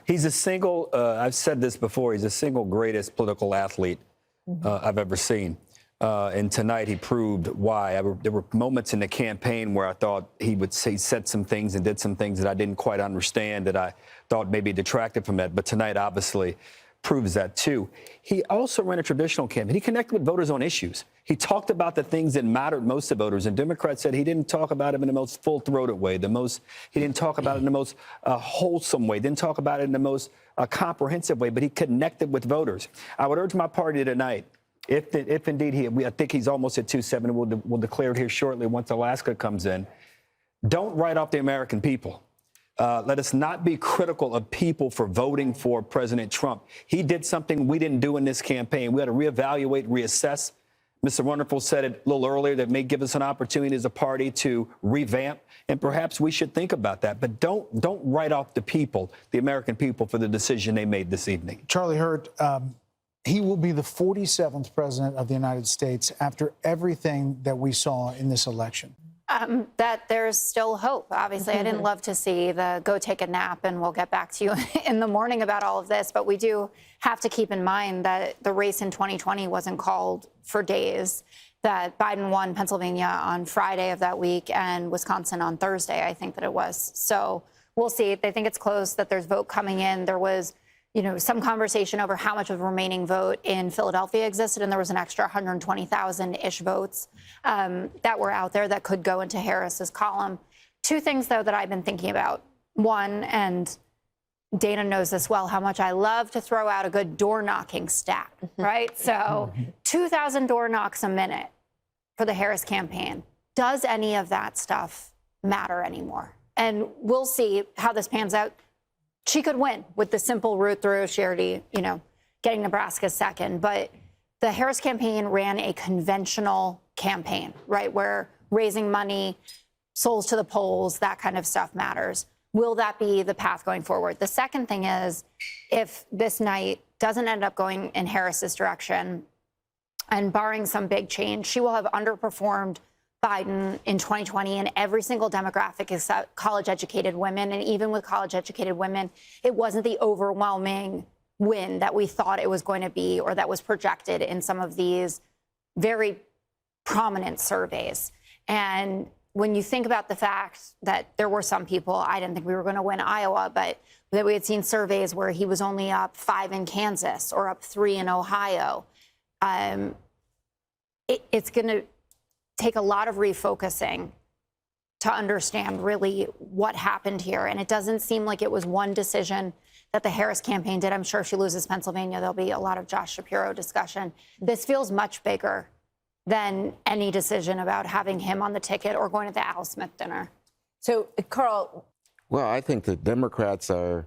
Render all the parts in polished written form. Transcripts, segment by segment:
He's a single, I've said this before, he's the single greatest political athlete I've ever seen. And tonight he proved why. There were moments in the campaign where I thought he said some things and did some things that I didn't quite understand, that I thought maybe detracted from that. But tonight, obviously, proves that, too. He also ran a traditional campaign. He connected with voters on issues. He talked about the things that mattered most to voters. And Democrats said he didn't talk about it in the most full-throated way, he didn't talk about it in the most wholesome way, didn't talk about it in the most comprehensive way, but he connected with voters. I would urge my party tonight, if indeed I think he's almost at 270, we'll declare it here shortly once Alaska comes in, don't write off the American people. Let us not be critical of people for voting for President Trump. He did something we didn't do in this campaign. We had to reevaluate, reassess. Mr. Wonderful said it a little earlier, that may give us an opportunity as a party to revamp, and perhaps we should think about that. But don't write off the people, the American people, for the decision they made this evening. Charlie Hurt, he will be the 47th president of the United States after everything that we saw in this election. That there's still hope. Obviously, I didn't love to see the go take a nap and we'll get back to you in the morning about all of this. But we do have to keep in mind that the race in 2020 wasn't called for days, that Biden won Pennsylvania on Friday of that week and Wisconsin on Thursday, I think that it was. So we'll see. They think it's close, that there's vote coming in. There was, some conversation over how much of the remaining vote in Philadelphia existed, and there was an extra 120,000-ish votes that were out there that could go into Harris's column. Two things, though, that I've been thinking about. One, and Dana knows this well, how much I love to throw out a good door-knocking stat, right? So 2,000 door knocks a minute for the Harris campaign. Does any of that stuff matter anymore? And we'll see how this pans out. She could win with the simple route through. She already, getting Nebraska second. But the Harris campaign ran a conventional campaign, right, where raising money, souls to the polls, that kind of stuff matters. Will that be the path going forward? The second thing is, if this night doesn't end up going in Harris's direction, and barring some big change, she will have underperformed Biden in 2020 in every single demographic except college-educated women. And even with college-educated women, it wasn't the overwhelming win that we thought it was going to be, or that was projected in some of these very prominent surveys. And when you think about the fact that there were some people, I didn't think we were going to win Iowa, but that we had seen surveys where he was only up 5 in Kansas or up 3 in Ohio. It's going to take a lot of refocusing to understand really what happened here. And it doesn't seem like it was one decision that the Harris campaign did. I'm sure if she loses Pennsylvania, there'll be a lot of Josh Shapiro discussion. This feels much bigger than any decision about having him on the ticket or going to the Al Smith dinner. So, Carl. Well, I think the Democrats are,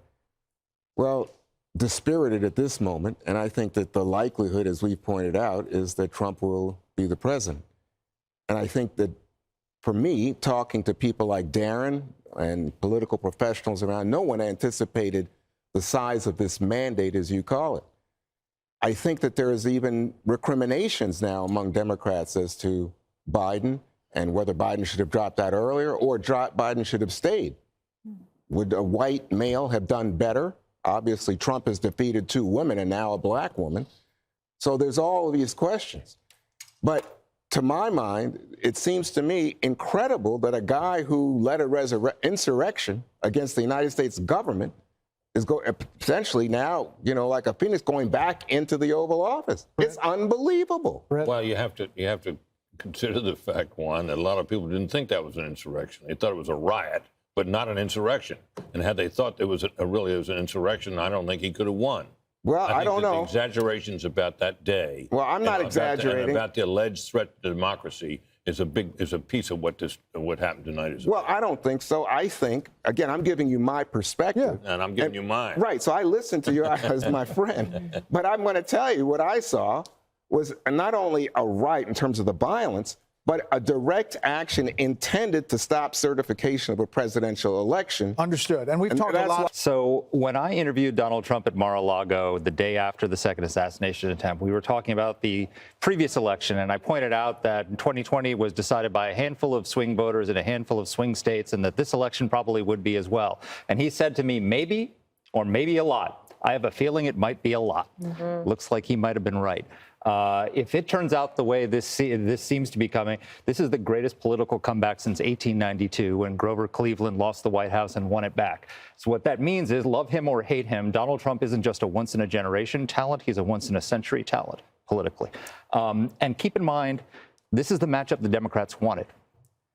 dispirited at this moment. And I think that the likelihood, as we've pointed out, is that Trump will be the president. And I think that, for me, talking to people like Darren and political professionals around, no one anticipated the size of this mandate, as you call it. I think that there is even recriminations now among Democrats as to Biden and whether Biden should have dropped out earlier or Biden should have stayed. Would a white male have done better? Obviously, Trump has defeated 2 women and now a black woman. So there's all of these questions. But to my mind, it seems to me incredible that a guy who led an insurrection against the United States government is potentially now, like a phoenix, going back into the Oval Office. It's unbelievable. Well, you have to consider the fact, Juan, that a lot of people didn't think that was an insurrection. They thought it was a riot, but not an insurrection. And had they thought it was really an insurrection, I don't think he could have won. Well, I don't know. The exaggerations about that day. Well, I'm not exaggerating. About the alleged threat to democracy is a piece of what happened tonight is. Well, I don't think so. I think, again, I'm giving you my perspective. Yeah. And I'm giving you mine. Right. So I listened to you as my friend. But I'm going to tell you what I saw was not only a riot in terms of the violence, but a direct action intended to stop certification of a presidential election. Understood. And we've talked a lot. So when I interviewed Donald Trump at Mar-a-Lago the day after the second assassination attempt, we were talking about the previous election, and I pointed out that 2020 was decided by a handful of swing voters in a handful of swing states, and that this election probably would be as well. And he said to me, maybe, or maybe a lot. I have a feeling it might be a lot. Looks like he might have been right. If it turns out the way this seems to be coming, this is the greatest political comeback since 1892 when Grover Cleveland lost the White House and won it back. So what that means is, love him or hate him, Donald Trump isn't just a once-in-a-generation talent, he's a once-in-a-century talent politically. And keep in mind, this is the matchup the Democrats wanted.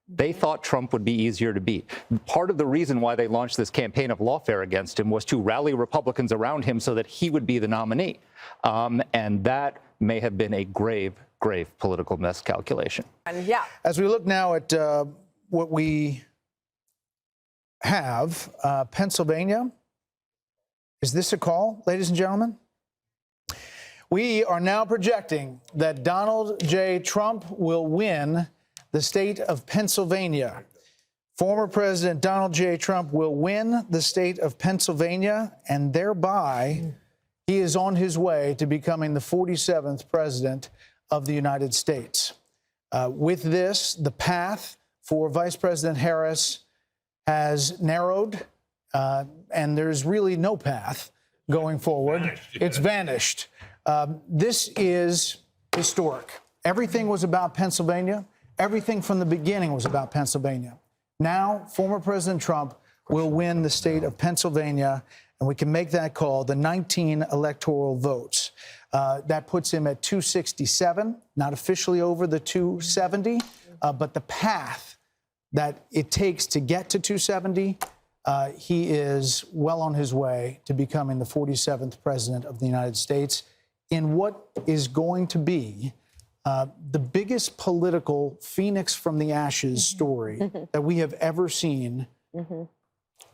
They thought Trump would be easier to beat. Part of the reason why they launched this campaign of lawfare against him was to rally Republicans around him so that he would be the nominee. And that may have been a grave, grave political miscalculation. Yeah. As we look now at what we have, Pennsylvania, is this a call, ladies and gentlemen? We are now projecting that Donald J. Trump will win the state of Pennsylvania. Former President Donald J. Trump will win the state of Pennsylvania, and thereby he is on his way to becoming the 47th president of the United States. With this, the path for Vice President Harris has narrowed, and there's really no path going forward. It's vanished. This is historic. Everything was about Pennsylvania. Everything from the beginning was about Pennsylvania. Now, former President Trump will win the state of Pennsylvania, and we can make that call, the 19 electoral votes. That puts him at 267, not officially over the 270, but the path that it takes to get to 270, he is well on his way to becoming the 47th president of the United States in what is going to be the biggest political phoenix from the ashes story that we have ever seen,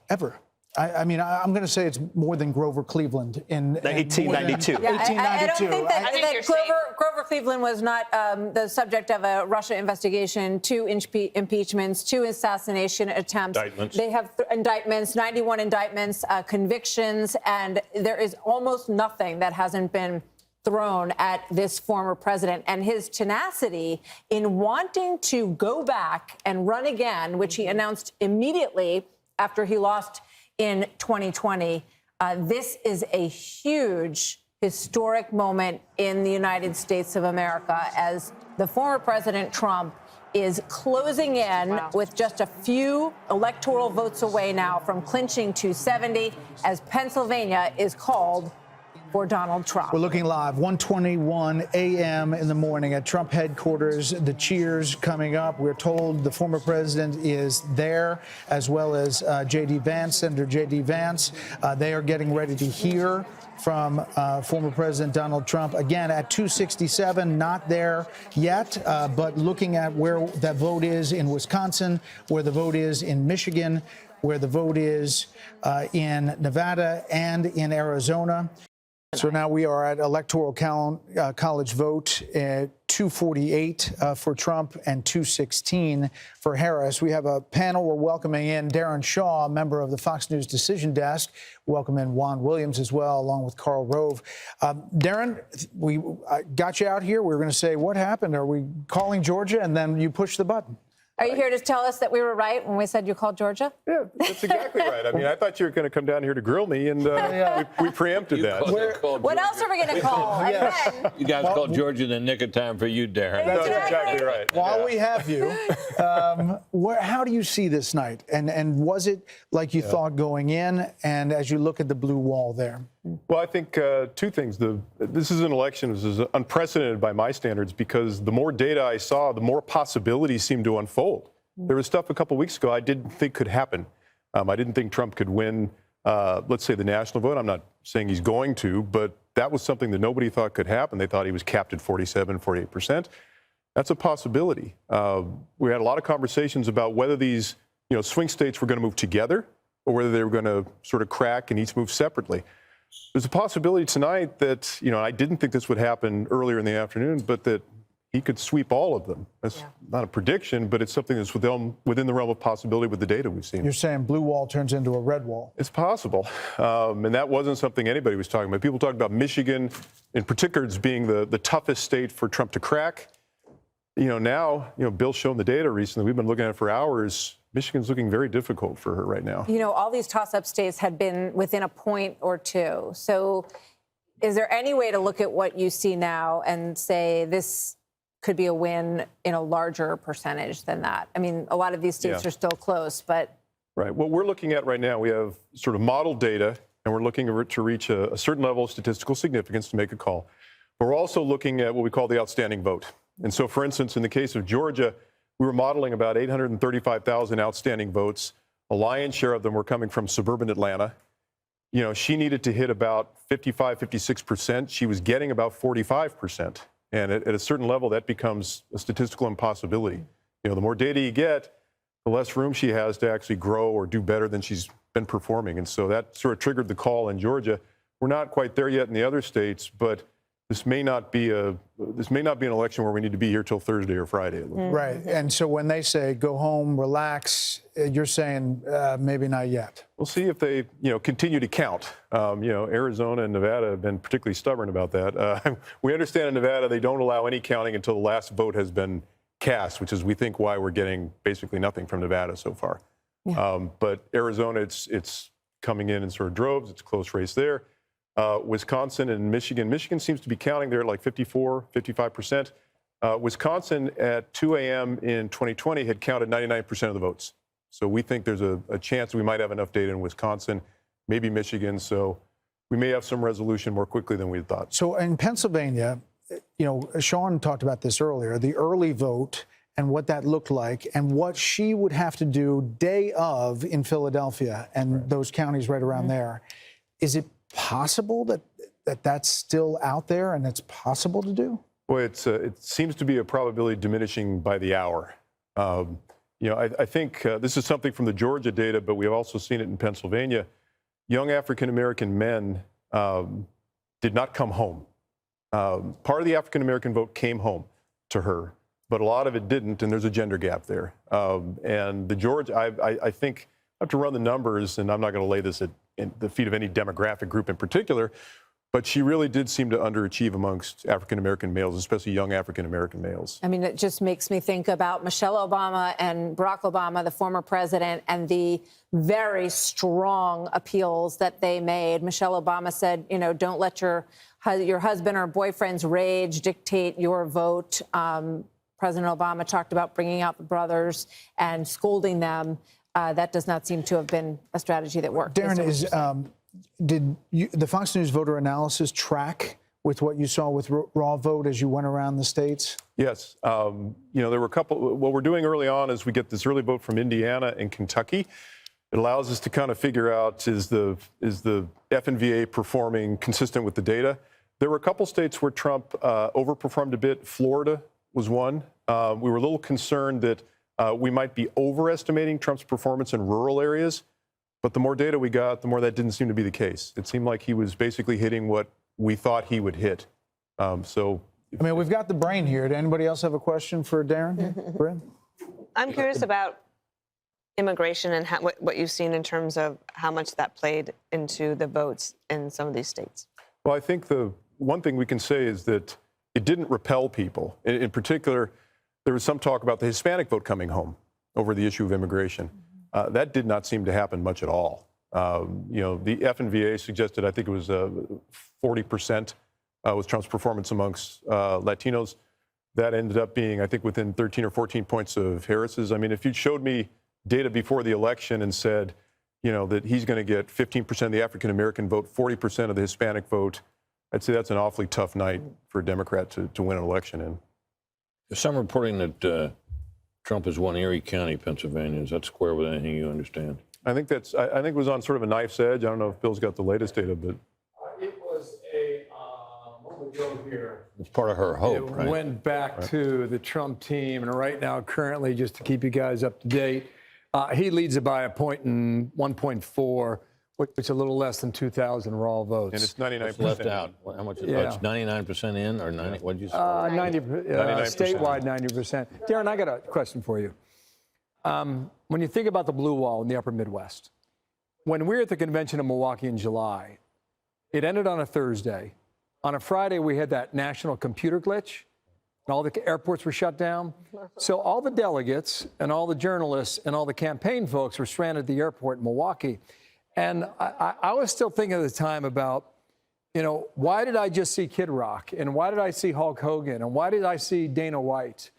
ever. I mean, I'm going to say it's more than Grover Cleveland in 1892. Yeah, 1892. I don't think that, I think that you're safe. Grover Cleveland was not the subject of a Russia investigation, 2 impeachments, 2 assassination attempts. Indictments. They have indictments, 91 indictments, convictions, and there is almost nothing that hasn't been thrown at this former president. And his tenacity in wanting to go back and run again, which he announced immediately after he lost in 2020. This is a huge historic moment in the United States of America as the former President Trump is closing in with just a few electoral votes away now from clinching 270 as Pennsylvania is called for Donald Trump. We're looking live, 1:21 a.m. in the morning at Trump headquarters. The cheers coming up. We're told the former president is there, as well as J.D. Vance, Senator J.D. Vance. They are getting ready to hear from former President Donald Trump. Again, at 267, not there yet, but looking at where that vote is in Wisconsin, where the vote is in Michigan, where the vote is in Nevada and in Arizona. So now we are at Electoral College vote at 248 for Trump and 216 for Harris. We have a panel. We're welcoming in Darren Shaw, a member of the Fox News Decision Desk. Welcome in Juan Williams as well, along with Karl Rove. Darren, we got you out here. We were going to say, what happened? Are we calling Georgia? And then you pushed the button. Are you here to tell us that we were right when we said you called Georgia? Yeah, that's exactly right. I mean, I thought you were going to come down here to grill me, and we preempted that. What else are we going to call? And then, You guys called Georgia in the nick of time for you, Darren. That's exactly right. While we have you, how do you see this night? And was it like you thought going in? And as you look at the blue wall there? Well, I think 2 things. This is an election. This is unprecedented by my standards because the more data I saw, the more possibilities seemed to unfold. There was stuff a couple weeks ago I didn't think could happen. I didn't think Trump could win, let's say, the national vote. I'm not saying he's going to, but that was something that nobody thought could happen. They thought he was capped at 47, 48%. That's a possibility. We had a lot of conversations about whether these swing states were going to move together or whether they were going to sort of crack and each move separately. There's a possibility tonight that, I didn't think this would happen earlier in the afternoon, but that he could sweep all of them. That's not a prediction, but it's something that's within the realm of possibility with the data we've seen. You're saying blue wall turns into a red wall. It's possible. And that wasn't something anybody was talking about. People talked about Michigan in particular as being the toughest state for Trump to crack. Now, Bill's shown the data recently. We've been looking at it for hours. Michigan's looking very difficult for her right now. You know, all these toss-up states had been within a point or two. So is there any way to look at what you see now and say this could be a win in a larger percentage than that? I mean, a lot of these states are still close, but... Right. What we're looking at right now, we have sort of model data, and we're looking to reach a certain level of statistical significance to make a call. But we're also looking at what we call the outstanding vote. And so, for instance, in the case of Georgia, we were modeling about 835,000 outstanding votes. A lion's share of them were coming from suburban Atlanta. You know, she needed to hit about 55, 56%. She was getting about 45%. And at a certain level, that becomes a statistical impossibility. You know, the more data you get, the less room she has to actually grow or do better than she's been performing. And so that sort of triggered the call in Georgia. We're not quite there yet in the other states, but this may not be an election where we need to be here till Thursday or Friday. Right. And so when they say go home, relax, you're saying maybe not yet. We'll see if they, continue to count. Arizona and Nevada have been particularly stubborn about that. We understand in Nevada they don't allow any counting until the last vote has been cast, which is, we think, why we're getting basically nothing from Nevada so far. Yeah. But Arizona, it's coming in sort of droves. It's a close race there. Wisconsin and Michigan seems to be counting there at like 54, 55%. Wisconsin at 2 a.m. in 2020 had counted 99% of the votes. So we think there's a chance we might have enough data in Wisconsin, maybe Michigan. So we may have some resolution more quickly than we had thought. So in Pennsylvania, Sean talked about this earlier, the early vote and what that looked like and what she would have to do day of in Philadelphia and those counties right around there. Is it possible that's still out there and it's possible to do? Well, it seems to be a probability diminishing by the hour. I think this is something from the Georgia data, but we have also seen it in Pennsylvania. Young African-American men did not come home. Part of the African-American vote came home to her, but a lot of it didn't, and there's a gender gap there. And the Georgia, I think, I have to run the numbers, and I'm not going to lay this at the feet of any demographic group in particular, but she really did seem to underachieve amongst African-American males, especially young African-American males. I mean, it just makes me think about Michelle Obama and Barack Obama, the former president, and the very strong appeals that they made. Michelle Obama said, don't let your husband or boyfriend's rage dictate your vote. President Obama talked about bringing out the brothers and scolding them. That does not seem to have been a strategy that worked. Darren, did the Fox News voter analysis track with what you saw with raw vote as you went around the states? Yes. There were a couple. What we're doing early on is we get this early vote from Indiana and Kentucky. It allows us to kind of figure out, is the FNVA performing consistent with the data? There were a couple states where Trump overperformed a bit. Florida was one. We were a little concerned that we might be overestimating Trump's performance in rural areas. But the more data we got, the more that didn't seem to be the case. It seemed like he was basically hitting what we thought he would hit. We've got the brain here. Did anybody else have a question for Darren? I'm curious about immigration and what you've seen in terms of how much that played into the votes in some of these states. Well, I think the one thing we can say is that it didn't repel people. In particular, there was some talk about the Hispanic vote coming home over the issue of immigration. That did not seem to happen much at all. The FNVA suggested, I think it was 40% was Trump's performance amongst Latinos. That ended up being, I think, within 13 or 14 points of Harris's. I mean, if you showed me data before the election and said, that he's going to get 15% of the African-American vote, 40% of the Hispanic vote, I'd say that's an awfully tough night for a Democrat to win an election in. There's some reporting that Trump has won Erie County, Pennsylvania. Is that square with anything you understand? I think it was on sort of a knife's edge. I don't know if Bill's got the latest data, but it was a moment ago here. It's part of her hope, right? It went back to the Trump team, and right now, currently, just to keep you guys up to date, he leads it by a point in 1.4, which is a little less than 2,000 raw votes. And it's 99% left out. How much? Yeah. It's 99% in, or 90? What did you say? 99%. Statewide, 90%. Darren, I got a question for you. When you think about the blue wall in the upper Midwest, when we were at the convention in Milwaukee in July, it ended on a Thursday. On a Friday, we had that national computer glitch. and all the airports were shut down. So all the delegates and all the journalists and all the campaign folks were stranded at the airport in Milwaukee. And I was still thinking at the time about, you know, why did I just see Kid Rock? And why did I see Hulk Hogan? And why did I see Dana White?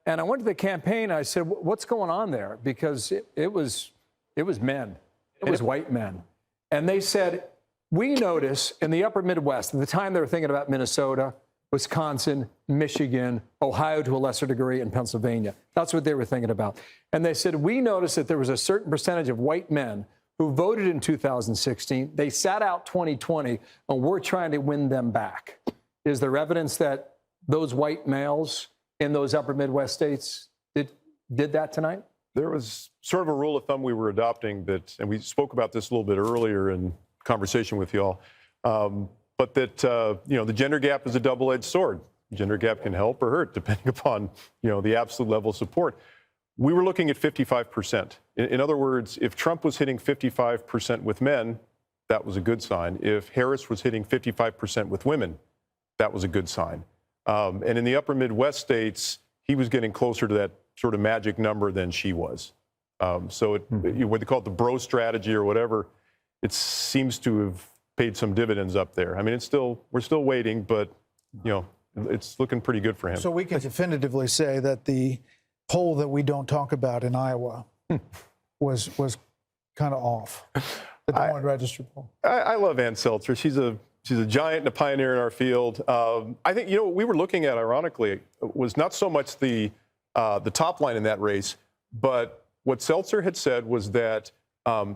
And I went to the campaign, and I said, what's going on there? Because it was men. It was white men. And they said, we notice in the upper Midwest, at the time they were thinking about Minnesota, Wisconsin, Michigan, Ohio to a lesser degree, and Pennsylvania. That's what they were thinking about. And they said, we noticed that there was a certain percentage of white men who voted in 2016. They sat out 2020, and we're trying to win them back. Is there evidence that those white males in those upper Midwest states did that tonight? There was sort of a rule of thumb we were adopting that, and we spoke about this a little bit earlier in conversation with y'all, but that, you know, the gender gap is a double-edged sword. Gender gap can help or hurt depending upon, you know, the absolute level of support. We were looking at 55%. In other words, if Trump was hitting 55% with men, that was a good sign. If Harris was hitting 55% with women, that was a good sign. And in the upper Midwest states, he was getting closer to that sort of magic number than she was. So what they call it the bro strategy or whatever, it seems to have paid some dividends up there. I mean, we're still waiting, but, you know, it's looking pretty good for him. So we can definitively say that the poll that we don't talk about in Iowa was kind of off. The Des Moines Register poll. I love Ann Seltzer. She's a giant and a pioneer in our field. I think, you know, what we were looking at, ironically, was not so much the top line in that race, but what Seltzer had said was that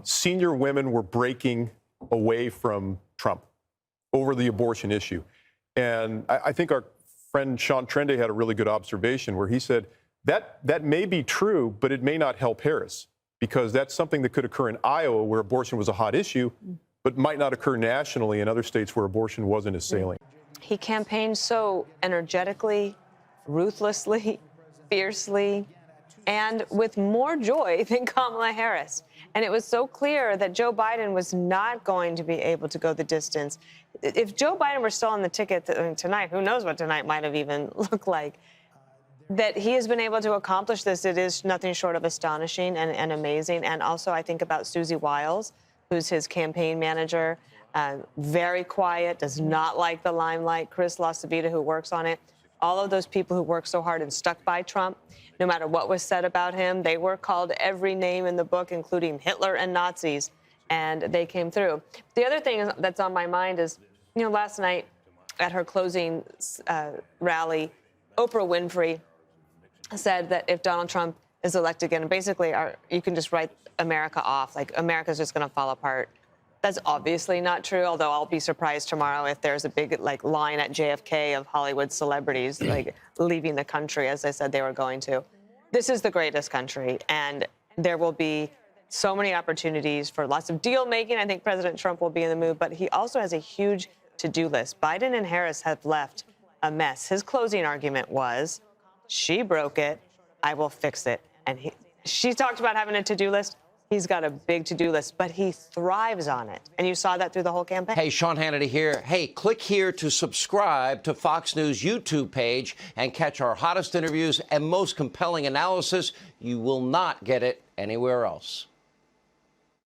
senior women were breaking away from Trump over the abortion issue. And I think our friend Sean Trende had a really good observation where he said that may be true, but it may not help Harris, because that's something that could occur in Iowa where abortion was a hot issue, but might not occur nationally in other states where abortion wasn't as salient. He campaigned so energetically, ruthlessly, fiercely, and with more joy than Kamala Harris. And it was so clear that Joe Biden was not going to be able to go the distance. If Joe Biden were still on the ticket tonight, who knows what tonight might have even looked like, that he has been able to accomplish this, it is nothing short of astonishing and amazing. And also I think about Susie Wiles, who's his campaign manager, very quiet, does not like the limelight. Chris LaCivita, who works on it. All of those people who worked so hard and stuck by Trump, no matter what was said about him, they were called every name in the book, including Hitler and Nazis, and they came through. The other thing that's on my mind is, you know, last night at her closing rally, Oprah Winfrey said that if Donald Trump is elected again, basically you can just write America off, like America's just going to fall apart. That's obviously not true, although I'll be surprised tomorrow if there's a big line at JFK of Hollywood celebrities leaving the country, as I said they were going to. This is the greatest country, and there will be so many opportunities for lots of deal making. I think President Trump will be in the mood, but he also has a huge to-do list. Biden and Harris have left a mess. His closing argument was, she broke it, I will fix it. And she talked about having a to-do list. He's got a big to-do list, but he thrives on it. And you saw that through the whole campaign. Hey, Sean Hannity here. Hey, click here to subscribe to Fox News YouTube page and catch our hottest interviews and most compelling analysis. You will not get it anywhere else.